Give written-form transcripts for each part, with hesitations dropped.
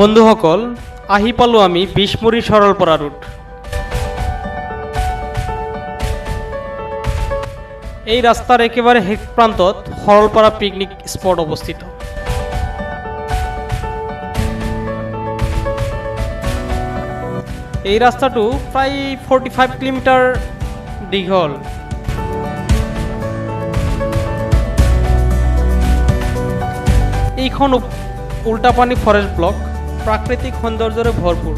বন্ধুসকল আহি পালো আমি বিশমুৰী সৰলপাৰা ৰুট। এই ৰাস্তাৰ একেবাৰে শেষ প্ৰান্তত সৰলপাৰা পিকনিক স্পট অৱস্থিত। এই ৰাস্তাটো প্ৰায় 45 কিলোমিটাৰ দীঘল। এইখন উল্টাপানী ফৰেষ্ট ব্লক প্ৰাকৃতিক সৌন্দৰ্যৰে ভৰপূৰ।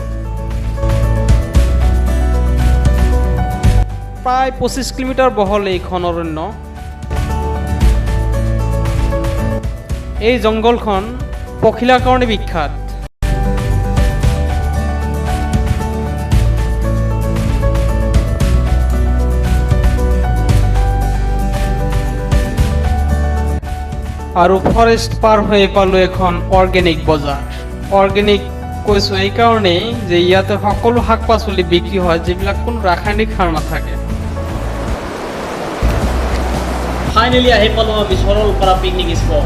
প্ৰায় 25 কিলোমিটাৰ বহল এইখন অৰণ্য। এই জংঘলখন পখিলাৰ কাৰণে বিখ্যাত। আৰু ফৰেষ্ট পাৰ হৈ পালোঁ এখন অৰ্গেনিক বজাৰ। অৰ্গেনিক কৈছোঁ এইকাৰণেই যে ইয়াতে সকলো শাক পাচলি বিক্ৰী হয় যিবিলাক কোনো ৰাসায়নিক সাৰ নাথাকে। ফাইনেলি আহি পালোঁ আমি সৰলপাৰা পিকনিক স্পট।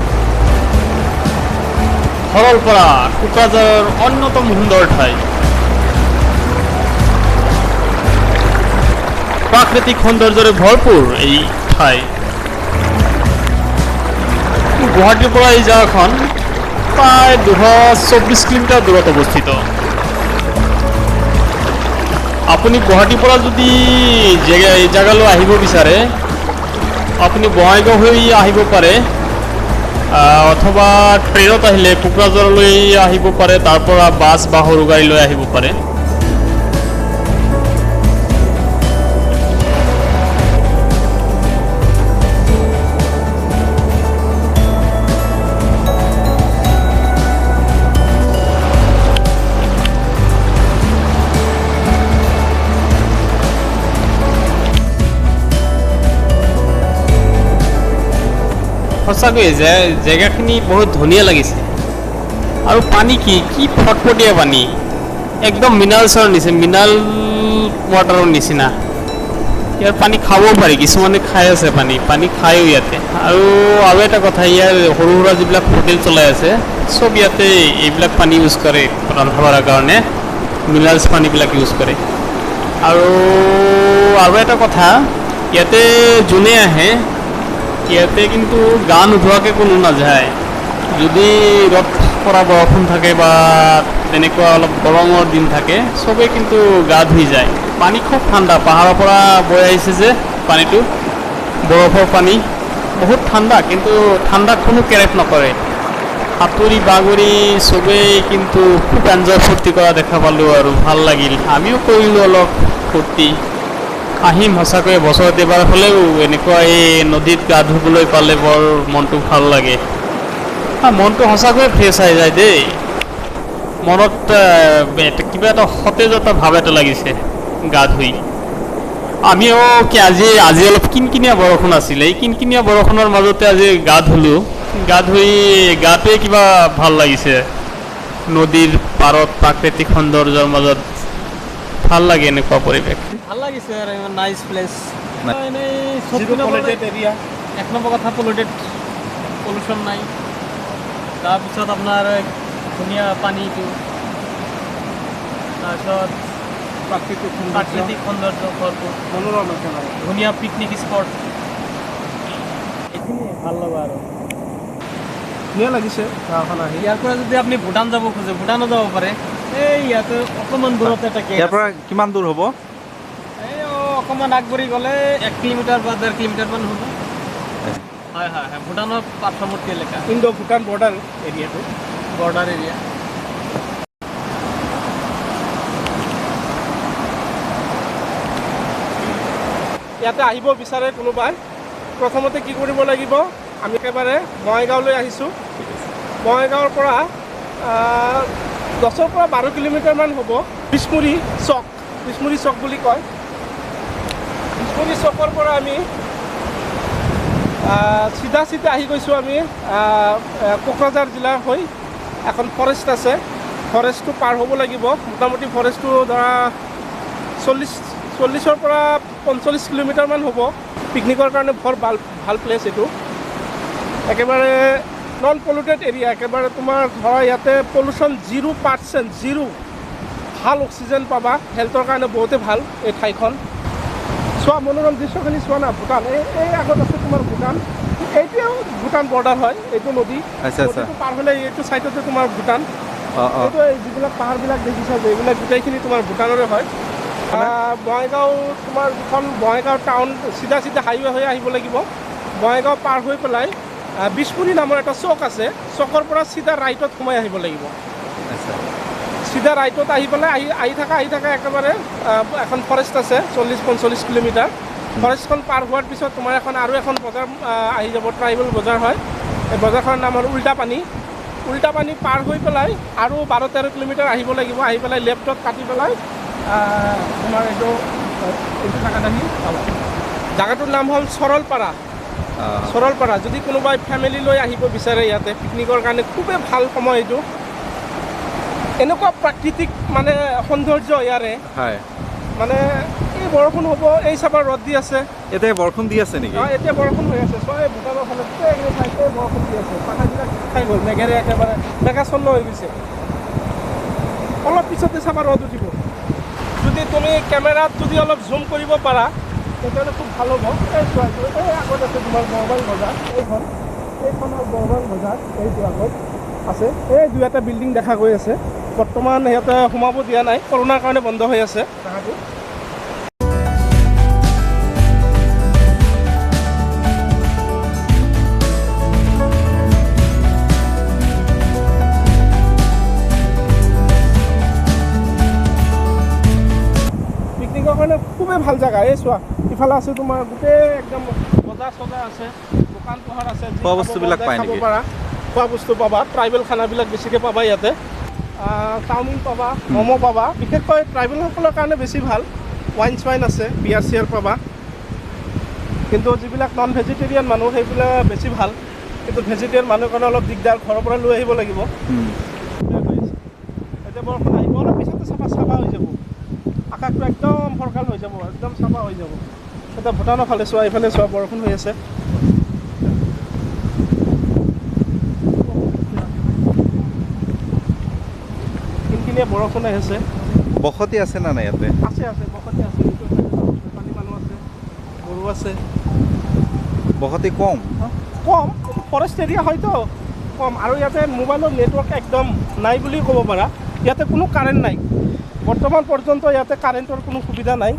সৰলপাৰা কোকৰাঝাৰৰ অন্যতম সুন্দৰ ঠাই। প্ৰাকৃতিক সৌন্দৰ্যৰে ভৰপূৰ এই ঠাই। গুৱাহাটীৰ পৰা এই জেগাখন প্ৰায় 224 কিলোমিটাৰ দূৰত অৱস্থিত। আপুনি গুৱাহাটীৰ পৰা যদি এই জেগালৈ আহিব বিচাৰে আপুনি বঙাইগাঁও হৈ আহিব পাৰে, অথবা ট্ৰেইনত আহিলে কোকৰাঝাৰলৈ আহিব পাৰে, তাৰ পৰা বাছ বা সৰু গাড়ী লৈ আহিব পাৰে। সঁচাকৈ জেগাখিনি বহুত ধুনীয়া লাগিছে। আৰু পানী কি ফটফটীয়া পানী, একদম মিনাৰেলছৰ নিচিনা, মিনাৰেল ৱাটাৰৰ নিচিনা। ইয়াৰ পানী খাবও পাৰি, কিছুমানে খাই আছে পানী খায়ো ইয়াতে। আৰু এটা কথা, ইয়াৰ সৰু সুৰা যিবিলাক হোটেল চলাই আছে চব ইয়াতে এইবিলাক পানী ইউজ কৰে ৰন্ধা বঢ়াৰ কাৰণে, মিনাৰেলছ পানীবিলাক ইউজ কৰে। আৰু এটা কথা, ইয়াতে যোনে আহে ইয়াতে কিন্তু গা নোধোৱাকৈ কোনো নাযায়। যদি ৰ'দ পৰা বৰষুণ থাকে বা তেনেকুৱা অলপ গৰমৰ দিন থাকে চবেই কিন্তু গা ধুই যায়। পানী খুব ঠাণ্ডা, পাহাৰৰ পৰা বৈ আহিছে যে পানীটো, বৰফৰ পানী, বহুত ঠাণ্ডা। কিন্তু ঠাণ্ডাত কোনো কেৰেপ নকৰে। সাঁতুৰি বাগৰি চবেই কিন্তু খুব এনজয় ফূৰ্তি কৰা দেখা পালোঁ আৰু ভাল লাগিল। আমিও কৰিলোঁ অলপ ফূৰ্তি। আহিম সঁচাকৈ, বছৰত এবাৰ হ'লেও এনেকুৱা এই নদীত গা ধুবলৈ পালে বৰ মনটো ভাল লাগে। মনটো সঁচাকৈয়ে ফ্ৰেছ হৈ যায় দেই। মনত কিবা এটা সতেজতা ভাৱ এটা লাগিছে গা ধুই। আমিও আজি অলপ কিনকিনীয়া বৰষুণ আছিলে, এই কিনকিনীয়া বৰষুণৰ মাজতে আজি গা ধুলোঁ। গা ধুই গাটোৱে কিবা ভাল লাগিছে। নদীৰ পাৰত প্ৰাকৃতিক সৌন্দৰ্যৰ মাজত ভাল লাগে এনেকুৱা পৰিৱেশ। ভাল লাগিছে আৰু ইমান নাইচ প্লেচ। এনেই এৰিয়া এক নম্বৰ কথা পলিউশ্যন নাই। তাৰপিছত আপোনাৰ ধুনীয়া পানীটো, তাৰপিছত প্ৰাকৃতিক সৌন্দৰ্য ভৰপূৰ, মনোৰম আছে, ধুনীয়া পিকনিক স্পট। এইখিনি ভাল লগা আৰু ধুনীয়া লাগিছে গাঁওখন আহি। ইয়াৰ পৰা যদি আপুনি ভূটান যাব খোজে ভূটানো যাব পাৰে। এই ইয়াতে অকণমান দূৰতে এটা গেট। ইয়াৰ পৰা কিমান দূৰ হ'ব? এই অকণমান আগবাঢ়ি গ'লে 1 কিলোমিটাৰ বা 1.5 কিলোমিটাৰমান হ'ব। হয় ভূটানৰ পাৰ্শ্বৱৰ্তী এলেকা, ইণ্ডো ভূটান বৰ্ডাৰ এৰিয়াটো, বৰ্ডাৰ এৰিয়া। ইয়াতে আহিব বিচাৰে কোনোবাই, প্ৰথমতে কি কৰিব লাগিব, আমি একেবাৰে বঙাইগাঁৱলৈ আহিছোঁ। বঙাইগাঁৱৰ পৰা 10 পৰা 12 কিলোমিটাৰমান হ'ব বিশমুৰী চক বুলি কয়। বিশমুৰী চকৰ পৰা আমি চিধা আহি গৈছোঁ আমি কোকৰাঝাৰ জিলাৰ হৈ। এখন ফৰেষ্ট আছে, ফৰেষ্টটো পাৰ হ'ব লাগিব। মোটামুটি ফৰেষ্টটো ধৰা 40-ৰ পৰা 45 কিলোমিটাৰমান হ'ব। পিকনিকৰ কাৰণে বৰ ভাল প্লেচ এইটো। একেবাৰে নন পলিউটেড এৰিয়া একেবাৰে তোমাৰ ধৰা ইয়াতে পলিউশ্যন 0%, 0। ভাল অক্সিজেন পাবা, হেল্থৰ কাৰণে বহুতে ভাল এই ঠাইখন। চোৱা মনোৰম দৃশ্যখিনি চোৱা না, ভূটান এই আগত আছে তোমাৰ ভূটান, এইটোৱেও ভূটান বৰ্ডাৰ হয়, এইটো নদী। নদীটো পাৰ হ'লে এইটো ছাইডতে তোমাৰ ভূটান। এইটো যিবিলাক পাহাৰবিলাক দেখিছা যে এইবিলাক গোটেইখিনি তোমাৰ ভূটানৰে হয়। বঙাইগাঁও তোমাৰ যিখন বঙাইগাঁও টাউন চিধা হাইৱে হৈ আহিব লাগিব। বঙাইগাঁও পাৰ হৈ পেলাই বিছপুৰী নামৰ এটা চক আছে, চকৰ পৰা চিধা ৰাইটত সোমাই আহিব লাগিব। চিধা ৰাইটত আহি পেলাই আহি থাকা একেবাৰে এখন ফৰেষ্ট আছে 40-45 কিলোমিটাৰ। ফৰেষ্টখন পাৰ হোৱাৰ পিছত তোমাৰ আৰু এখন বজাৰ আহি যাব, ট্ৰাইবেল বজাৰ হয়। এই বজাৰখনৰ নাম হ'ল উল্টা পানী পাৰ হৈ পেলাই আৰু 12-13 কিলোমিটাৰ আহিব লাগিব। আহি পেলাই লেফ্টত কাটি পেলাই তোমাৰ এইটো জেগাত আহি পাবা। জেগাটোৰ নাম হ'ল সৰলপাৰা। যদি কোনোবাই ফেমিলি লৈ আহিব বিচাৰে ইয়াতে পিকনিকৰ কাৰণে খুবেই ভাল সময় এইটো। এনেকুৱা প্ৰাকৃতিক মানে সৌন্দৰ্য ইয়াৰে, মানে এই বৰষুণ হ'ব, এই চাবা ৰ'দ দি আছে। এতিয়া বৰষুণ দি আছে নেকি? এতিয়া বৰষুণ হৈ আছে। চোৱা এই ভূটানৰ ফালে গোটেই ঠাইতে বৰষুণ দি আছে। পাহাৰবিলাক খাই গ'ল, মেঘেৰে একেবাৰে মেঘাচ্ছন্ন হৈ গৈছে। অলপ পিছতে চাবা ৰ'দ উঠিব। যদি তুমি কেমেৰাত যদি অলপ জুম কৰিব পাৰা তেতিয়াহ'লে খুব ভাল হ'ব। এই চোৱা এই আগত আছে তোমাৰ বৰবাল বজাৰ, এইখনৰ বৰবাল বজাৰ, এইটো আগত আছে। এই 2-এটা বিল্ডিং দেখা গৈ আছে। বৰ্তমান সিহঁতে সোমাব দিয়া নাই, কৰোণাৰ কাৰণে বন্ধ হৈ আছে জাগাটো। পিকনিকৰ কাৰণে খুবেই ভাল জেগা। এই চোৱা ইফালে আছে তোমাৰ গোটেই একদম বজাৰ চজাৰ আছে, দোকান পোহাৰ আছে। খোৱা বস্তুবিলাক পায় নেকি? খোৱা বস্তু পাবা, ট্ৰাইবেল খানাবিলাক বেছিকৈ পাবা ইয়াতে। চাওমিন পাবা, ম'ম' পাবা। বিশেষকৈ ট্ৰাইবেলসকলৰ কাৰণে বেছি ভাল। ৱাইন আছে, বিয়াৰ পাবা। কিন্তু যিবিলাক নন ভেজিটেৰিয়ান মানুহ সেইবিলাক বেছি ভাল। কিন্তু ভেজিটেৰিয়ান মানুহৰ কাৰণে অলপ দিগদাৰ, ঘৰৰ পৰা লৈ আহিব লাগিব। এতিয়া বৰষুণ আহিব, অলপ পিছতে চাফা হৈ যাব। আকাশটো একদম ফৰকাল হৈ যাব, একদম চাফা হৈ যাব। এতিয়া ভূটানৰ ফালে চোৱা, এইফালে চোৱা বৰষুণ হৈ আছে। বৰষুণ আহিছে। বসতি আছে না নাই ইয়াতে? আছে বসতি আছে। পানী মানুহ আছে, গৰু আছে। বসতি কম, ফৰেষ্ট এৰিয়া হয়তো কম। আৰু ইয়াতে মোবাইলৰ নেটৱৰ্ক একদম নাই বুলি ক'ব পাৰা। ইয়াতে কোনো কাৰেণ্ট নাই বৰ্তমান পৰ্যন্ত। ইয়াতে কাৰেণ্টৰ কোনো সুবিধা নাই।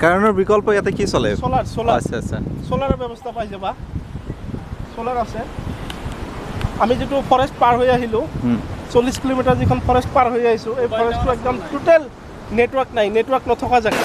কাৰেণ্টৰ বিকল্প ইয়াতে কি চলে? সোলাৰ। আচ্ছা। সোলাৰৰ ব্যৱস্থা পাই যাবা, সোলাৰ আছে। আমি যিটো ফৰেষ্ট পাৰ হৈ আহিলোঁ, 40 কিলোমিটাৰ যিখন ফৰেষ্ট পাৰ হৈ আহিছোঁ, এই ফৰেষ্টটো একদম টোটেল নেটৱৰ্ক নাই, নেটৱৰ্ক নথকা জেগা।